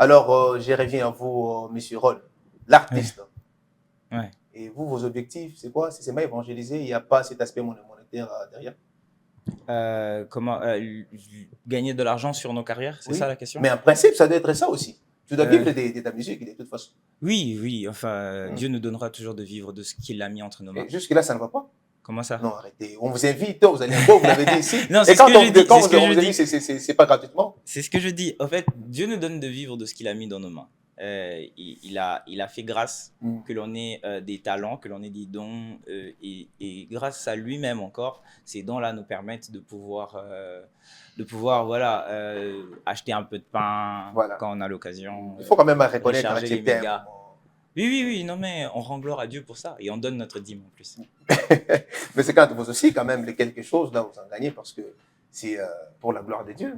Alors, je reviens à vous, Monsieur Roll, l'artiste. Ouais. Et vous, vos objectifs, c'est quoi? C'est seulement évangéliser, il n'y a pas cet aspect monétaire derrière? Comment gagner de l'argent sur nos carrières, c'est ça la question? Mais en principe, ça doit être ça aussi. Tu dois vivre de ta musique de toute façon. Oui, enfin, Dieu nous donnera toujours de vivre de ce qu'il a mis entre nos mains. Jusque-là, ça ne va pas? Comment ça? Non, arrêtez. On vous invite, vous allez encore, vous l'avez dit ici. Non, et quand on vous dit, c'est pas gratuitement. C'est ce que je dis. En fait, Dieu nous donne de vivre de ce qu'il a mis dans nos mains. Il a fait grâce que l'on ait des talents, que l'on ait des dons, et grâce à lui-même encore, ces dons-là nous permettent de pouvoir voilà, acheter un peu de pain quand on a l'occasion. Il faut quand même reconnaître un petit peu. Oui, non mais on rend gloire à Dieu pour ça et on donne notre dîme en plus. Mais c'est quand vous aussi quand même quelque chose, là vous en gagnez parce que c'est pour la gloire de Dieu.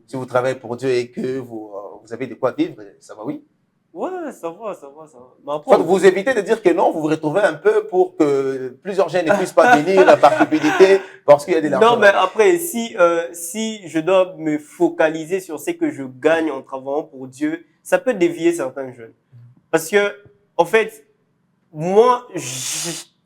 Si vous travaillez pour Dieu et que vous avez de quoi vivre, ça va, oui? Ouais, ça va. Mais après, vous évitez de dire que non, vous vous retrouvez un peu pour que plusieurs jeunes ne puissent pas venir par cupidité parce qu'il y a de l'argent. Non, mais après, si je dois me focaliser sur ce que je gagne en travaillant pour Dieu, ça peut dévier certains jeunes. Parce que, en fait, moi,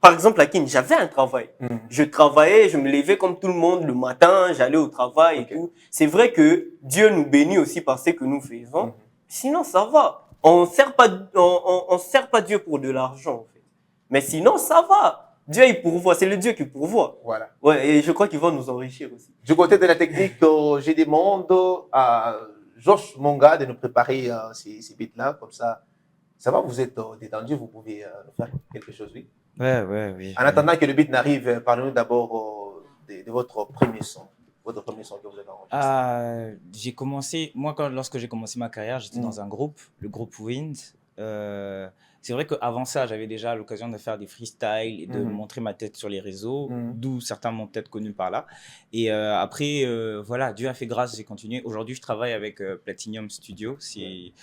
par exemple, à Kin, j'avais un travail. Je travaillais, je me levais comme tout le monde le matin, j'allais au travail et tout. C'est vrai que Dieu nous bénit aussi par ce que nous faisons. Sinon, ça va. On sert pas Dieu pour de l'argent, en fait. Mais sinon, ça va. Dieu, il pourvoit. C'est le Dieu qui pourvoit. Voilà. Ouais, et je crois qu'il va nous enrichir aussi. Du côté de la technique, je demande à Josh Monga de nous préparer ces beats-là, comme ça. Ça va, vous êtes détendu, vous pouvez faire quelque chose, oui? Oui. En attendant que le beat n'arrive, parlez-nous d'abord de votre premier son. Votre premier son que vous avez enregistré. J'ai commencé, moi, lorsque j'ai commencé ma carrière, j'étais dans un groupe, le groupe Wind. C'est vrai qu'avant ça, j'avais déjà l'occasion de faire des freestyles et de montrer ma tête sur les réseaux, d'où certains m'ont peut-être connu par là. Et après, voilà, Dieu a fait grâce, j'ai continué. Aujourd'hui, je travaille avec Platinum Studio. C'est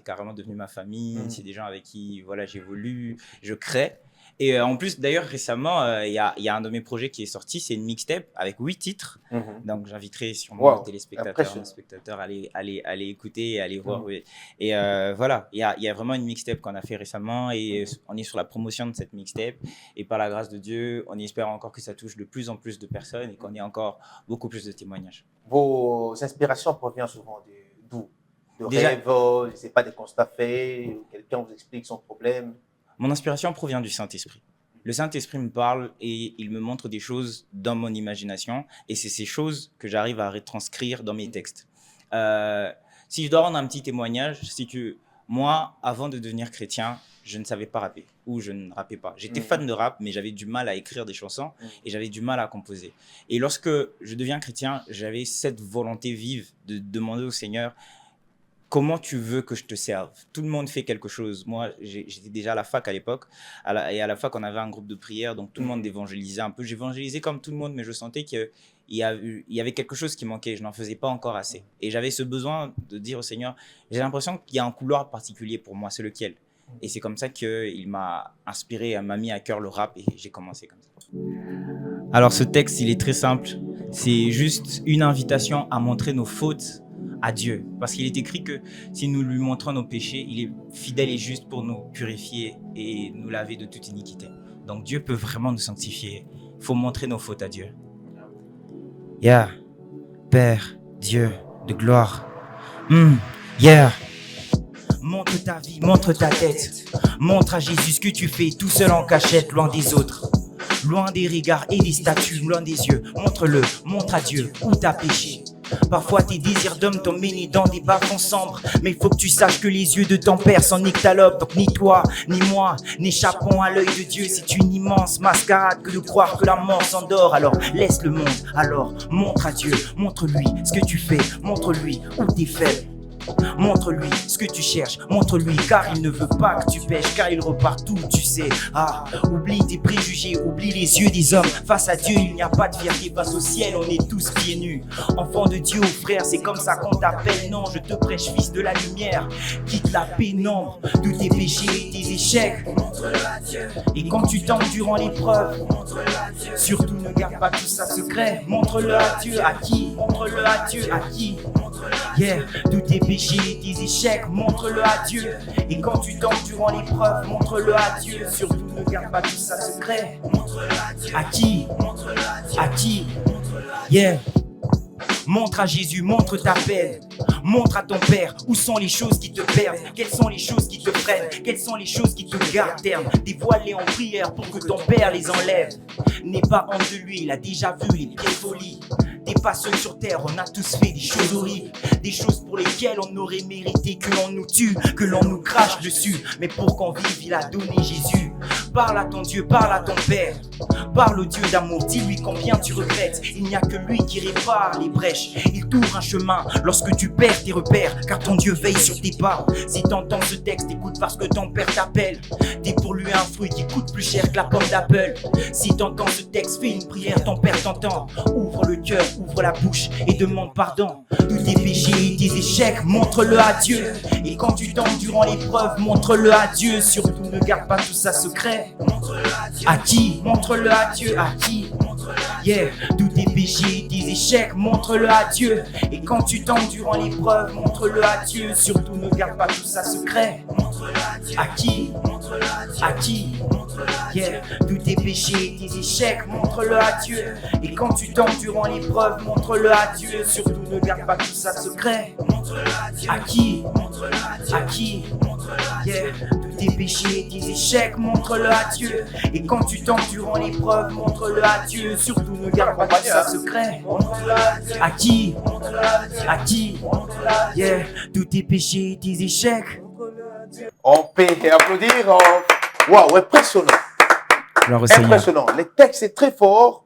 carrément devenu ma famille. C'est des gens avec qui voilà, j'évolue, je crée. Et en plus, d'ailleurs, récemment, il y a un de mes projets qui est sorti, c'est une mixtape avec 8 titres. Donc, j'inviterai sûrement les téléspectateurs, nos spectateurs à aller écouter et aller voir. Et voilà, il y a vraiment une mixtape qu'on a fait récemment et on est sur la promotion de cette mixtape. Et par la grâce de Dieu, on espère encore que ça touche de plus en plus de personnes et qu'on ait encore beaucoup plus de témoignages. Vos inspirations proviennent souvent d'où? De rêves, je ne sais pas, des constats faits, quelqu'un vous explique son problème? Mon inspiration provient du Saint-Esprit. Le Saint-Esprit me parle et il me montre des choses dans mon imagination et c'est ces choses que j'arrive à retranscrire dans mes textes. Si je dois rendre un petit témoignage, c'est que moi, avant de devenir chrétien, je ne savais pas rapper ou je ne rappais pas. J'étais fan de rap, mais j'avais du mal à écrire des chansons et j'avais du mal à composer. Et lorsque je deviens chrétien, j'avais cette volonté vive de demander au Seigneur, comment tu veux que je te serve? Tout le monde fait quelque chose. Moi, j'étais déjà à la fac à l'époque. Et à la fac, on avait un groupe de prière, donc tout le monde évangélisait un peu. J'évangélisais comme tout le monde, mais je sentais qu'il y avait quelque chose qui manquait. Je n'en faisais pas encore assez. Et j'avais ce besoin de dire au Seigneur, j'ai l'impression qu'il y a un couloir particulier pour moi, c'est lequel? Et c'est comme ça qu'il m'a inspiré, m'a mis à cœur le rap et j'ai commencé comme ça. Alors ce texte, il est très simple. C'est juste une invitation à montrer nos fautes à Dieu, parce qu'il est écrit que si nous lui montrons nos péchés, il est fidèle et juste pour nous purifier et nous laver de toute iniquité. Donc Dieu peut vraiment nous sanctifier. Il faut montrer nos fautes à Dieu. Père, Dieu de gloire. Montre ta vie, montre ta tête. Montre à Jésus ce que tu fais tout seul en cachette, loin des autres. Loin des regards et des statues, loin des yeux. Montre-le, montre à Dieu où t'as péché. Parfois tes désirs d'homme t'ont mené dans des bas-fonds sombres. Mais il faut que tu saches que les yeux de ton père sont nyctalopes. Donc ni toi, ni moi, n'échappons à l'œil de Dieu. C'est une immense mascarade que de croire que la mort s'endort. Alors laisse le monde, alors montre à Dieu. Montre-lui ce que tu fais, montre-lui où t'es faible. Montre-lui ce que tu cherches, montre-lui car il ne veut pas que tu pêches, car il repart tout, tu sais. Oublie tes préjugés, oublie les yeux des hommes. Face à Dieu, il n'y a pas de fierté, face au ciel, on est tous pieds nus. Enfant de Dieu, frère, c'est comme ça qu'on t'appelle. Non, je te prêche, fils de la lumière. Quitte la pénombre de tes péchés et tes échecs. Montre-le à Dieu. Et quand tu tombes durant l'épreuve, montre-le à Dieu. Surtout ne garde pas tout ça secret. Montre-le à Dieu, à qui? Montre-le à Dieu, à qui? Yeah, tous tes péchés et tes échecs, montre-le à Dieu. Et quand tu tombes durant l'épreuve, montre-le à Dieu. Surtout ne garde pas tout ça secret. À qui? À qui? Yeah. Montre à Jésus, montre ta peine. Montre à ton Père où sont les choses qui te perdent. Quelles sont les choses qui te freinent. Quelles sont les choses qui te gardent terme. Dévoile-les en prière pour que ton Père les enlève. N'aie pas honte de lui, il a déjà vu les pieds folies. T'es pas seul sur terre, on a tous fait des choses horribles. Des choses pour lesquelles on aurait mérité que l'on nous tue, que l'on nous crache dessus. Mais pour qu'on vive, il a donné Jésus. Parle à ton Dieu, parle à ton Père. Parle au Dieu d'amour, dis-lui combien tu regrettes. Il n'y a que lui qui répare les brèches. Il t'ouvre un chemin lorsque tu perds tes repères, car ton Dieu veille sur tes pas. Si t'entends ce texte, écoute parce que ton Père t'appelle. T'es pour lui un fruit qui coûte plus cher que la pomme d'Apple. Si t'entends ce texte, fais une prière, ton Père t'entend. Ouvre le cœur, ouvre la bouche et demande pardon. Tous tes péchés et tes échecs, montre-le à Dieu. Et quand tu tombes durant l'épreuve, montre-le à Dieu. Surtout ne garde pas tout ça secret. À qui? Montre-le à Dieu. À qui? Yeah, tous tes péchés et tes échecs, montre-le à Dieu. Et quand tu tombes durant l'épreuve, montre-le à Dieu. Surtout ne garde pas tout ça secret. À qui? À qui? Yeah, tous tes péchés et tes échecs, montre-le à Dieu. Et quand tu tombes durant l'épreuve, montre-le à Dieu. Surtout ne garde pas tout ça secret. À qui? À qui? Yeah, tous tes péchés et tes échecs, montre-le à Dieu. Et quand tu tombes durant l'épreuve, montre-le à Dieu. Surtout ne garde pas tout ça secret. À qui? À qui? Yeah, tous tes péchés et tes échecs. On peut applaudir. Waouh, impressionnant. Impressionnant. Le texte est très fort.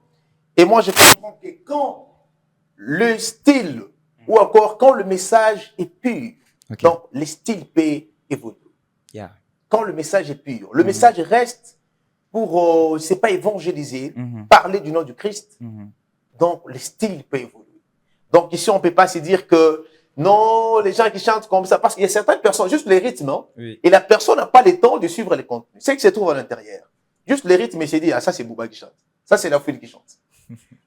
Et moi, je comprends que quand le style ou encore quand le message est pur, donc le style peut évoluer. Yeah. Quand le message est pur, le message reste pour, c'est pas évangéliser, parler du nom du Christ. Donc, le style peut évoluer. Donc, ici, on ne peut pas se dire que non, les gens qui chantent comme ça, parce qu'il y a certaines personnes, juste les rythmes, hein, et la personne n'a pas le temps de suivre les contenus. C'est que se trouve à l'intérieur. Juste les rythmes, et c'est dit, ah, ça c'est Bouba qui chante. Ça c'est la foule qui chante.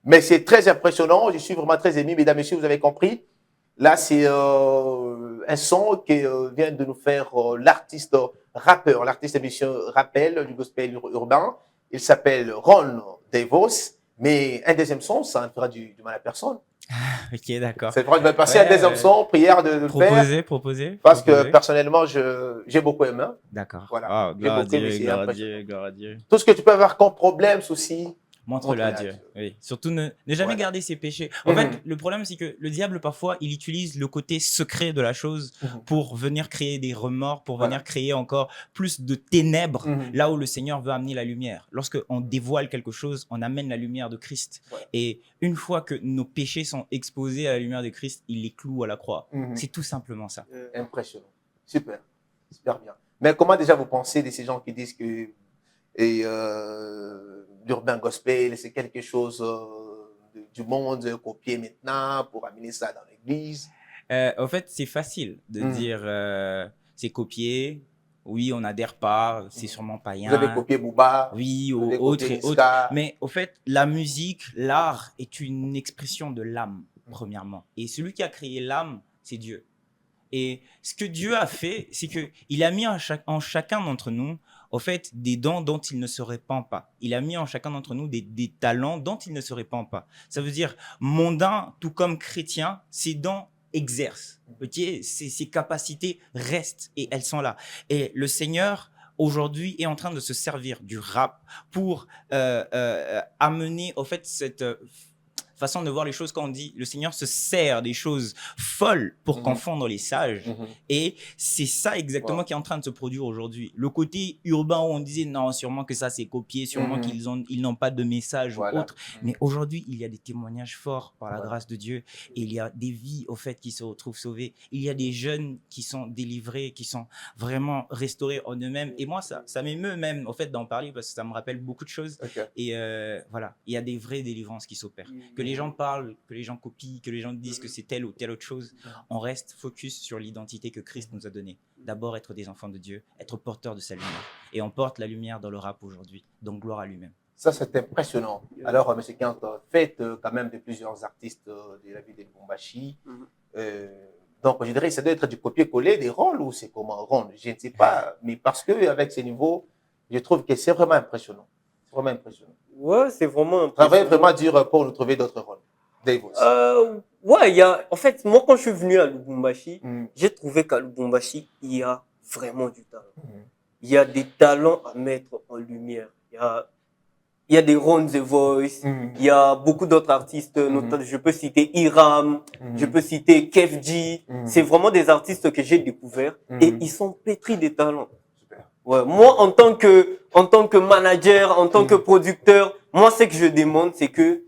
Mais c'est très impressionnant. Je suis vraiment très ému, mesdames, messieurs, vous avez compris. Là, c'est un son que vient de nous faire l'artiste rappeur, l'artiste émission rappel du gospel urbain. Il s'appelle Ron Devos. Mais un deuxième son, ça ne fera du mal à personne. Ok, d'accord. C'est vrai, je vais passer un deuxième son, prière de le faire. Proposer. Parce que personnellement, j'ai beaucoup aimé. D'accord. Voilà. Oh, gloire à Dieu, gloire à Dieu, gloire à Dieu. Tout ce que tu peux avoir comme problème, souci, montre-le à Dieu. Oui. Surtout ne jamais garder ses péchés. En fait, le problème, c'est que le diable, parfois, il utilise le côté secret de la chose pour venir créer des remords, pour venir créer encore plus de ténèbres là où le Seigneur veut amener la lumière. Lorsqu'on dévoile quelque chose, on amène la lumière de Christ. Et une fois que nos péchés sont exposés à la lumière de Christ, il les cloue à la croix. C'est tout simplement ça. Impressionnant. Super. Super bien. Mais comment déjà vous pensez de ces gens qui disent que l'urbain gospel, c'est quelque chose du monde copié maintenant pour amener ça dans l'église? En fait, c'est facile de dire c'est copié. Oui, on n'adhère pas, c'est sûrement païen. Vous avez copié Booba. Oui, ou autre et autre. Mais au fait, la musique, l'art est une expression de l'âme, premièrement. Et celui qui a créé l'âme, c'est Dieu. Et ce que Dieu a fait, c'est qu'il a mis en chacun d'entre nous, au fait, des dons dont il ne se répand pas. Il a mis en chacun d'entre nous des talents dont il ne se répand pas. Ça veut dire, mondain, tout comme chrétien, ces dons exercent. Okay? Ces capacités restent et elles sont là. Et le Seigneur, aujourd'hui, est en train de se servir du rap pour amener, au fait, cette façon de voir les choses quand on dit le Seigneur se sert des choses folles pour confondre les sages. Et c'est ça exactement qui est en train de se produire aujourd'hui. Le côté urbain où on disait non, sûrement que ça c'est copié, sûrement qu'ils n'ont pas de message ou autre. Mais aujourd'hui, il y a des témoignages forts par la grâce de Dieu. Et il y a des vies au fait qui se retrouvent sauvées. Il y a des jeunes qui sont délivrés, qui sont vraiment restaurés en eux-mêmes. Et moi, ça m'émeut même au fait d'en parler parce que ça me rappelle beaucoup de choses. Et voilà, il y a des vraies délivrances qui s'opèrent. Que les gens parlent, que les gens copient, que les gens disent que c'est telle ou telle autre chose, on reste focus sur l'identité que Christ nous a donnée. D'abord, être des enfants de Dieu, être porteur de sa lumière. Et on porte la lumière dans le rap aujourd'hui. Donc, gloire à lui-même. Ça, c'est impressionnant. Alors, M. Kant, faites quand même de plusieurs artistes de la ville de Lubumbashi. Donc, je dirais que ça doit être du copier-coller des rôles ou c'est comment rendre, je ne sais pas. Mais parce que avec ces niveaux, je trouve que c'est vraiment impressionnant. C'est vraiment impressionnant. Ouais, c'est vraiment impressionnant. Ça va être vraiment dur pour nous trouver d'autres rôles. Dave aussi. Ouais, en fait, moi, quand je suis venu à Lubumbashi, j'ai trouvé qu'à Lubumbashi, il y a vraiment du talent. Il y a des talents à mettre en lumière. Il y a des Ron The Voice, il y a beaucoup d'autres artistes, notamment, je peux citer Iram, je peux citer Kef G. C'est vraiment des artistes que j'ai découverts et ils sont pétris de talents. Super. Ouais, moi, en tant que manager, en tant que producteur, moi, ce que je demande, c'est que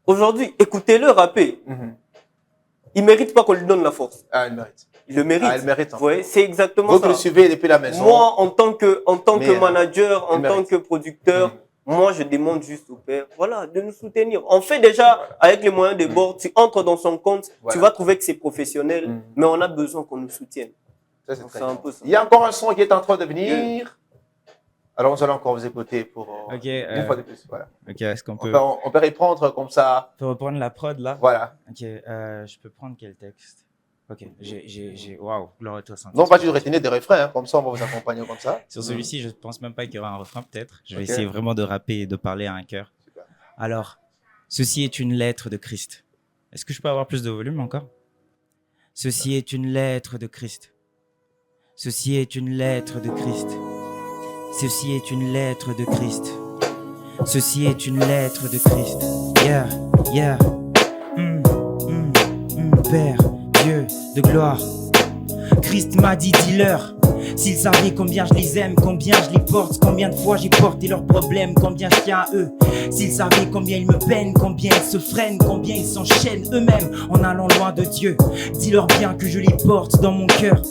aujourd'hui, écoutez-le rapper. Il mérite pas qu'on lui donne la force. Ah, il mérite. Il le mérite. Ah, il mérite. Ouais, c'est exactement Donc, ça. le suivez depuis la maison. Moi, en tant que manager, en tant que producteur, moi, je demande juste au père, voilà, de nous soutenir. On fait déjà, avec les moyens de bord, tu entres dans son compte, tu vas trouver que c'est professionnel, mais on a besoin qu'on nous soutienne. Ça, c'est très un bien. peu ça. Il y a encore un son qui est en train de venir. Alors, nous allons encore vous écouter pour une fois de plus. Voilà. Ok, est-ce qu'on peut... On peut reprendre comme ça. On peut reprendre la prod, là? Voilà. Ok, je peux prendre quel texte? Ok, waouh, gloire à toi, Saint-Esprit. Non, pas du retenir des refrains, hein, comme ça, on va vous accompagner comme ça. Sur celui-ci, je pense même pas qu'il y aura un refrain, peut-être. Je vais essayer vraiment de rapper et de parler à un cœur. Super. Alors, ceci est une lettre de Christ. Est-ce que je peux avoir plus de volume encore? Ceci est une lettre de Christ. Ceci est une lettre de Christ. Ceci est une lettre de Christ. Ceci est une lettre de Christ. Yeah, yeah. Père, Dieu de gloire. Christ m'a dit, dis-leur. S'ils savaient combien je les aime, combien je les porte, combien de fois j'ai porté leurs problèmes, combien je tiens à eux. S'ils savaient combien ils me peinent, combien ils se freinent, combien ils s'enchaînent eux-mêmes en allant loin de Dieu. Dis-leur bien que je les porte dans mon cœur.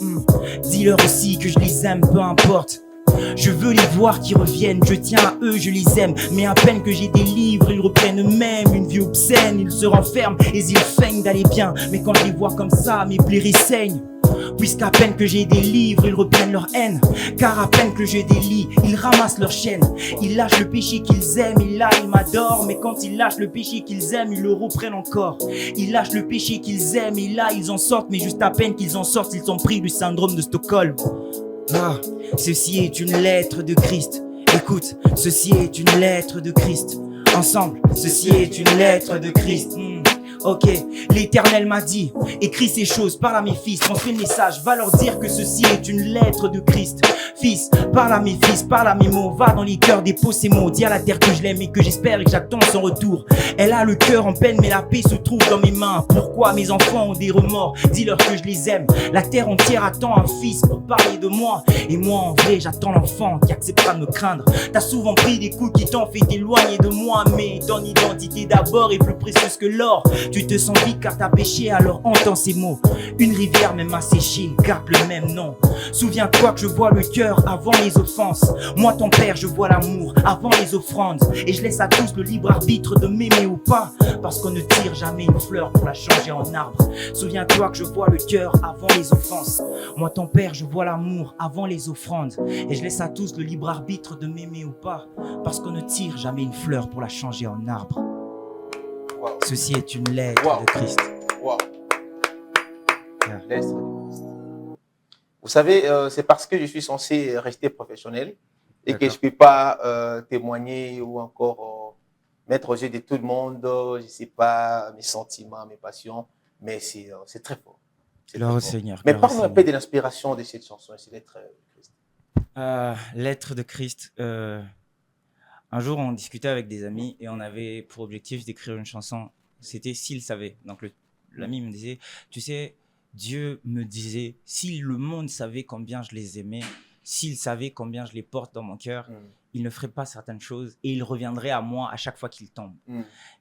Dis-leur aussi que je les aime, peu importe. Je veux les voir qui reviennent, je tiens à eux, je les aime. Mais à peine que j'ai des livres, ils reprennent eux-mêmes une vie obscène. Ils se renferment et ils feignent d'aller bien. Mais quand je les vois comme ça, mes plaies saignent. Puisqu'à peine que j'ai des livres, ils reprennent leur haine. Car à peine que j'ai des lits, ils ramassent leur chaîne. Ils lâchent le péché qu'ils aiment, et là ils m'adorent. Mais quand ils lâchent le péché qu'ils aiment, ils le reprennent encore. Ils lâchent le péché qu'ils aiment, et là ils en sortent. Mais juste à peine qu'ils en sortent, ils sont pris du syndrome de Stockholm. Ah, ceci est une lettre de Christ. Écoute, ceci est une lettre de Christ. Ensemble, ceci est une lettre de Christ. Ok, l'Éternel m'a dit, écris ces choses, parle à mes fils, transmets le message, va leur dire que ceci est une lettre de Christ. Fils, parle à mes fils, parle à mes mots, va dans les cœurs, dépose ces mots, dis à la terre que je l'aime et que j'espère et que j'attends son retour. Elle a le cœur en peine, mais la paix se trouve dans mes mains. Pourquoi mes enfants ont des remords? Dis-leur que je les aime. La terre entière attend un fils pour parler de moi. Et moi, en vrai, j'attends l'enfant qui acceptera de me craindre. T'as souvent pris des coups qui t'ont fait t'éloigner de moi, mais ton identité d'abord est plus précieuse que l'or. Tu te sens vide car t'as péché, alors entends ces mots. Une rivière même asséchée garde le même nom. Souviens-toi que je vois le cœur avant les offenses. Moi ton père, je vois l'amour avant les offrandes. Et je laisse à tous le libre arbitre de m'aimer ou pas. Parce qu'on ne tire jamais une fleur pour la changer en arbre. Souviens-toi que je vois le cœur avant les offenses. Moi ton père, je vois l'amour avant les offrandes. Et je laisse à tous le libre arbitre de m'aimer ou pas. Parce qu'on ne tire jamais une fleur pour la changer en arbre. Wow. Ceci est une lettre de Christ. Wow. Yeah. Lettre de Christ. Vous savez, c'est parce que je suis censé rester professionnel et que je ne peux pas témoigner ou encore mettre aux yeux de tout le monde, je ne sais pas, mes sentiments, mes passions, mais c'est très fort. Gloire au Seigneur. Mais parle-nous un peu de l'inspiration de cette chanson, c'est Lettre de Christ. Lettre de Christ. Un jour, on discutait avec des amis et on avait pour objectif d'écrire une chanson. C'était S'ils savaient. Donc, l'ami me disait, tu sais, Dieu me disait, si le monde savait combien je les aimais, s'il savait combien je les porte dans mon cœur, il ne ferait pas certaines choses et il reviendrait à moi à chaque fois qu'il tombe.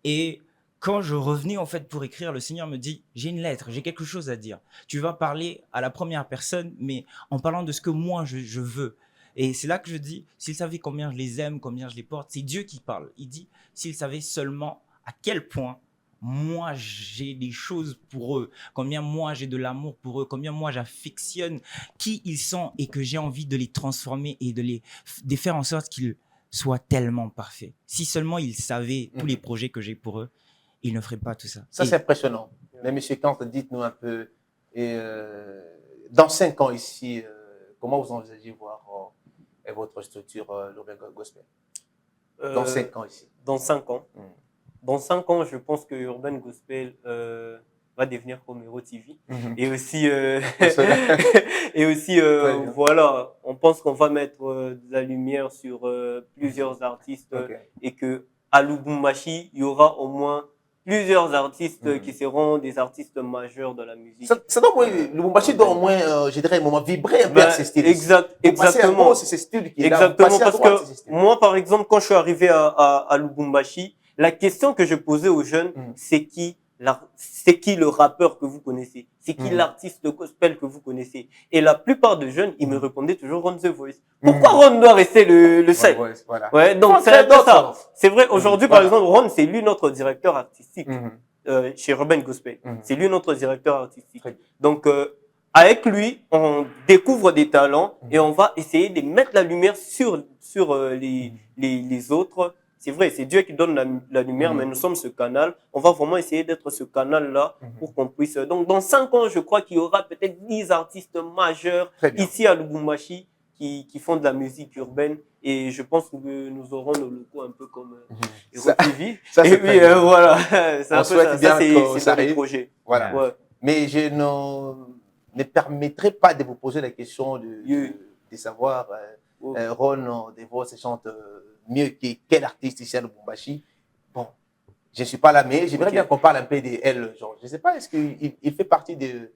Et quand je revenais en fait pour écrire, le Seigneur me dit, j'ai une lettre, j'ai quelque chose à dire. Tu vas parler à la première personne, mais en parlant de ce que moi je veux. Et c'est là que je dis, s'ils savaient combien je les aime, combien je les porte, c'est Dieu qui parle. Il dit, s'ils savaient seulement à quel point moi j'ai des choses pour eux, combien moi j'ai de l'amour pour eux, combien moi j'affectionne qui ils sont et que j'ai envie de les transformer et de faire en sorte qu'ils soient tellement parfaits. Si seulement ils savaient tous les projets que j'ai pour eux, ils ne feraient pas tout ça. Ça, c'est impressionnant. Mais M. Kant, dites-nous un peu, dans 5 ans ici, comment vous envisagez voir votre structure l'Urban Gospel? Dans 5 ans ici. Dans 5 ans. Dans 5 ans, je pense que Urban Gospel va devenir comme Hero TV. Et aussi, voilà, on pense qu'on va mettre de la lumière sur plusieurs artistes et que à Lubumbashi, il y aura au moins plusieurs artistes qui seront des artistes majeurs de la musique. Ça doit au moins, Lubumbashi doit au moins, je dirais, un moment vibrer un peu à ces styles. Exactement. C'est ces styles qui est là. Exactement, parce que moi, par exemple, quand je suis arrivé à Lubumbashi, la question que je posais aux jeunes, c'est qui le rappeur que vous connaissez? C'est qui l'artiste gospel que vous connaissez? Et la plupart des jeunes, ils me répondaient toujours Ron The Voice. Pourquoi Ron doit rester le seul? Ouais, donc c'est un peu ça. C'est vrai, aujourd'hui, par exemple, Ron, c'est lui notre directeur artistique chez Urban Gospel. C'est lui notre directeur artistique. Donc, avec lui, on découvre des talents et on va essayer de mettre la lumière sur les autres. C'est vrai, c'est Dieu qui donne la lumière, mais nous sommes ce canal. On va vraiment essayer d'être ce canal-là pour qu'on puisse... Donc, dans 5 ans, je crois qu'il y aura peut-être 10 artistes majeurs ici à Lubumbashi qui font de la musique urbaine. Et je pense que nous aurons nos locaux un peu comme Hero TV. Et puis, voilà. C'est un peu ça. Ça, c'est dans les projets. Voilà. Ouais. Mais je ne permettrai pas de vous poser la question de savoir, Ron Devos chante mieux que quel artiste ici à Lubumbashi. Bon, je ne suis pas là, mais j'aimerais bien qu'on parle un peu d'El Georges. Je ne sais pas, est-ce qu'il fait partie des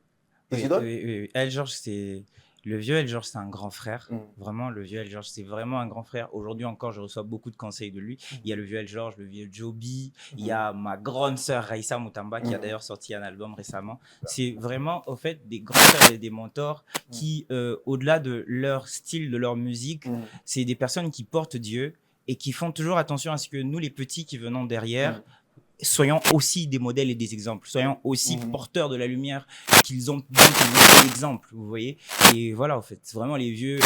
idoles? Oui. El Georges, c'est... Le vieux El Georges, c'est un grand frère. Vraiment, le vieux El Georges, c'est vraiment un grand frère. Aujourd'hui encore, je reçois beaucoup de conseils de lui. Il y a le vieux El Georges, le vieux Joby. Il y a ma grande sœur Raïssa Moutamba qui a d'ailleurs sorti un album récemment. C'est vraiment, au fait, des grands frères et des mentors qui, au-delà de leur style, de leur musique, c'est des personnes qui portent Dieu et qui font toujours attention à ce que nous, les petits qui venons derrière, soyons aussi des modèles et des exemples, soyons aussi porteurs de la lumière qu'ils ont montré l'exemple, vous voyez. Et voilà, en fait, vraiment les vieux,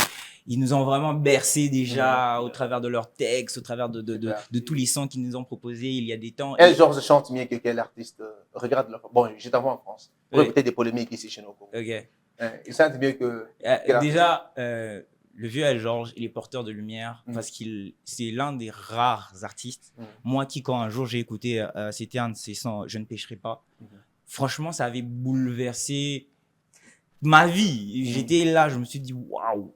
ils nous ont vraiment bercés déjà au travers de leurs textes, au travers de tous les sons qu'ils nous ont proposés il y a des temps. El Georges chante mieux que quel artiste? Regarde, bon, j'étais avant en France. Vous avez peut-être des polémiques ici chez nous. Il chante mieux que déjà, le vieux El Georges, il est porteur de lumière parce qu'il c'est l'un des rares artistes. Moi qui, quand un jour j'ai écouté, c'était un de ses sons, Je ne pécherai pas. Franchement, ça avait bouleversé ma vie. J'étais là, je me suis dit, waouh!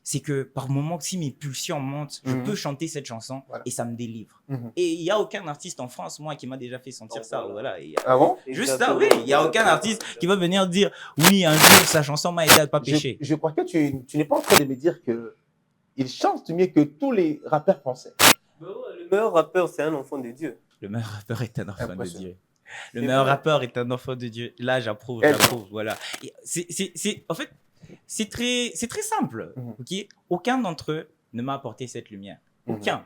C'est que par moments, si mes pulsions montent, je peux chanter cette chanson et ça me délivre. Et il n'y a aucun artiste en France, moi, qui m'a déjà fait sentir ça. Voilà. Ah bon? Juste ça, oui. Il n'y a aucun artiste qui va venir dire, oui, un jour, sa chanson m'a aidé à ne pas pécher. Je crois que tu n'es pas en train de me dire qu'il chante mieux que tous les rappeurs français. Le meilleur rappeur, c'est un enfant de Dieu. Le meilleur rappeur est un enfant de Dieu. Le meilleur rappeur est un enfant de Dieu. Là, j'approuve. Voilà. En fait, c'est très simple. Okay? Aucun d'entre eux ne m'a apporté cette lumière. Aucun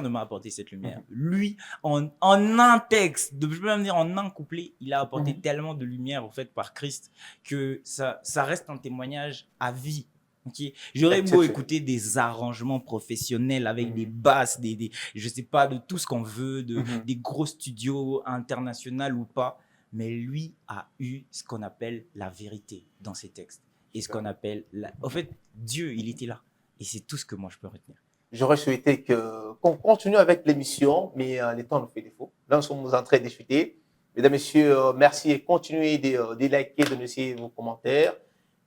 ne m'a apporté cette lumière. Lui, en un texte, je peux même dire en un couplet, il a apporté tellement de lumière au fait par Christ que ça reste un témoignage à vie. Okay? J'aurais beau écouter des arrangements professionnels avec des basses, je sais pas, de tout ce qu'on veut, des gros studios internationaux ou pas, mais lui a eu ce qu'on appelle la vérité dans ses textes. Et ce qu'on appelle, en fait, Dieu, il était là. Et c'est tout ce que moi, je peux retenir. J'aurais souhaité qu'on continue avec l'émission, mais les temps nous fait défaut. Là, nous sommes en train de discuter. Mesdames, Messieurs, merci et continuez de liker, de laisser vos commentaires.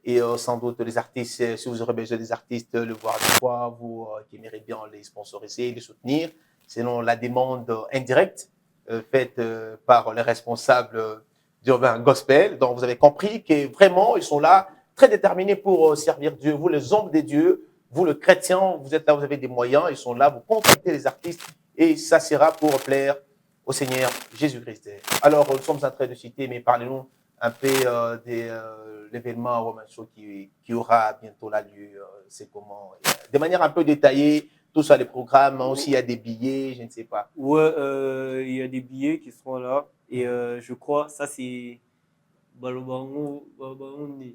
Et sans doute, les artistes, si vous aurez besoin des artistes, le voir des fois, vous qui aimeriez bien les sponsoriser, les soutenir, selon la demande indirecte faite par les responsables d'Urban Gospel. Donc, vous avez compris que vraiment, ils sont là, très déterminés pour servir Dieu. Vous, les hommes de Dieu, vous, le chrétien, vous êtes là, vous avez des moyens, ils sont là, vous contactez les artistes et ça sera pour plaire au Seigneur Jésus-Christ. Alors, nous sommes en train de citer, mais parlez-nous un peu de l'événement Woman Show qui aura bientôt là lieu. C'est comment? De manière un peu détaillée, tout ça, les programmes, aussi il y a des billets, je ne sais pas. Ouais, il y a des billets qui seront là et je crois, ça c'est...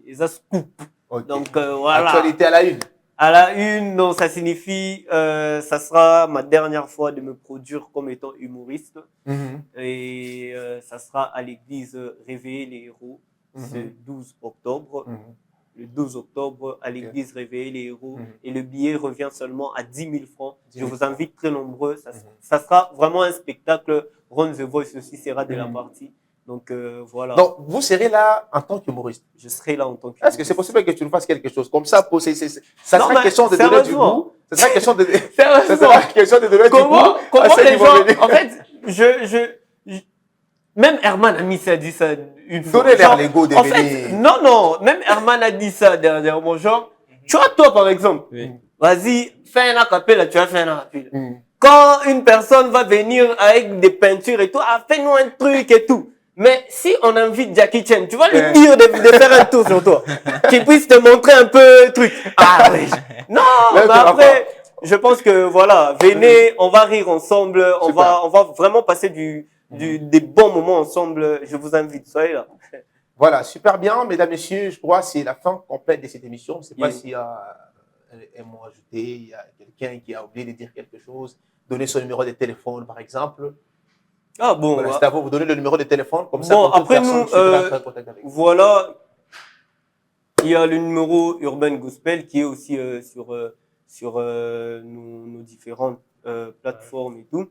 Et ça se coupe. Okay. Donc voilà. Actualité à la une. À la une, donc ça signifie, ça sera ma dernière fois de me produire comme étant humoriste. Et ça sera à l'église Réveiller les héros, ce 12 octobre. Le 12 octobre, à l'église Réveiller les héros. Et le billet revient seulement à 10 000 francs. Je vous invite très nombreux. Ça sera vraiment un spectacle. Ron The Voice aussi sera de la partie. Donc voilà. Donc, vous serez là en tant qu'humoriste. Je serai là en tant qu'humoriste. Est-ce que c'est possible que tu nous fasses quelque chose comme ça ça sera question de donner du goût. Ça sera question de donner du goût. Comment les gens, en fait, même Herman a mis ça, dit ça une fois. Donnez-leur l'ego de en fait, non, même Herman a dit ça dernièrement, genre, tu vois, toi, par exemple, vas-y, fais un acapella, tu vas faire un acapella. Quand une personne va venir avec des peintures et tout, fais-nous un truc et tout. Mais si on invite Jackie Chan, tu vas lui dire de faire un tour sur toi. Qu'il puisse te montrer un peu truc. Ah oui. Non, mais après, je pense que voilà, venez, on va rire ensemble, on va vraiment passer des bons moments ensemble. Je vous invite, soyez là. Voilà, super bien, mesdames, messieurs, je crois que c'est la fin complète de cette émission. Je ne sais pas s'il y a un mot ajouté, il y a quelqu'un qui a oublié de dire quelque chose, donner son numéro de téléphone, par exemple. Ah bon, voilà, c'est à vous donner le numéro de téléphone, comme ça, bon, après nous, contact avec vous. Voilà, il y a le numéro Urban Gospel qui est aussi sur nos différentes plateformes et tout.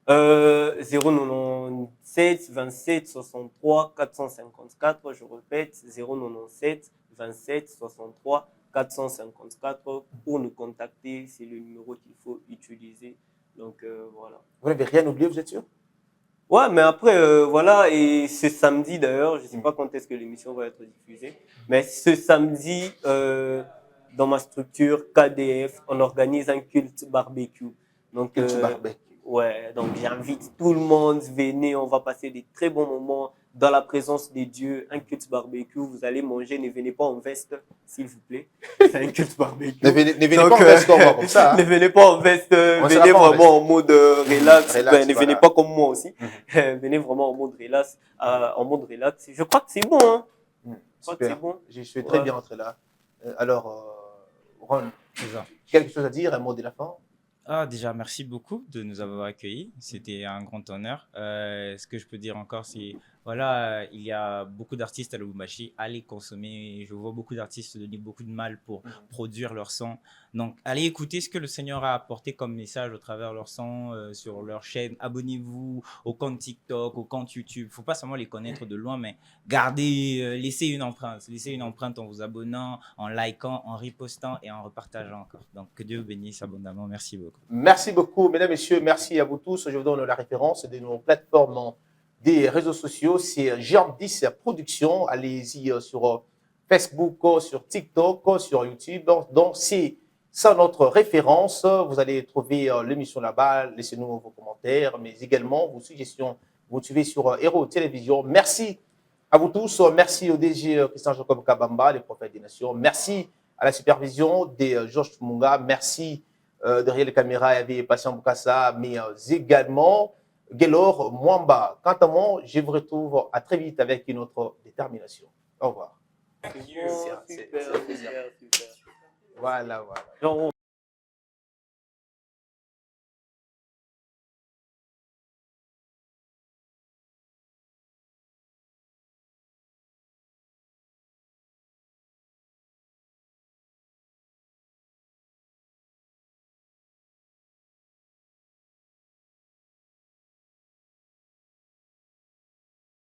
097 27 63 454, je répète, 097 27 63 454 pour nous contacter, c'est le numéro qu'il faut utiliser. Donc voilà. Vous n'avez rien oublié, vous êtes sûr? Ouais, mais après, voilà, et ce samedi d'ailleurs, je ne sais pas quand est-ce que l'émission va être diffusée, mais ce samedi, dans ma structure KDF, on organise un culte barbecue. Donc, ouais, donc j'invite tout le monde, venez, on va passer des très bons moments dans la présence de Dieu. Un culte barbecue, vous allez manger, ne venez pas en veste, s'il vous plaît. C'est un culte barbecue. Ne venez pas en veste comme ça. Hein. Ne venez pas en veste, venez vraiment en mode relax. Ne venez pas comme moi aussi. Venez vraiment en mode relax. Je crois que c'est bon. Hein. Super. Bon. Je suis très bien entré là. Alors, Ron, quelque chose à dire, un mot de la fin? Déjà, merci beaucoup de nous avoir accueillis. C'était un grand honneur. Ce que je peux dire encore, c'est voilà, il y a beaucoup d'artistes à Lubumbashi. Allez consommer. Je vois beaucoup d'artistes donner beaucoup de mal pour produire leur son. Donc, allez écouter ce que le Seigneur a apporté comme message au travers de leur son, sur leur chaîne. Abonnez-vous au compte TikTok, au compte YouTube. Il ne faut pas seulement les connaître de loin, mais gardez, laissez une empreinte. Laissez une empreinte en vous abonnant, en likant, en repostant et en repartageant encore. Donc, que Dieu vous bénisse abondamment. Merci beaucoup. Merci beaucoup, mesdames, messieurs. Merci à vous tous. Je vous donne la référence de nos plateformes des réseaux sociaux. C'est Jean-10 Productions. Allez-y sur Facebook, sur TikTok, sur YouTube. Donc, c'est ça notre référence. Vous allez trouver l'émission là-bas. Laissez-nous vos commentaires, mais également vos suggestions. Vous suivez sur Héros Télévision. Merci à vous tous. Merci au DG Christian Jacob Kabamba, les prophètes des nations. Merci à la supervision de Georges Munga. Merci derrière les caméras, il y avait Patient Boukassa, mais également Gelor Mwamba. Quant à moi, je vous retrouve à très vite avec une autre détermination. Au revoir. Super. Voilà.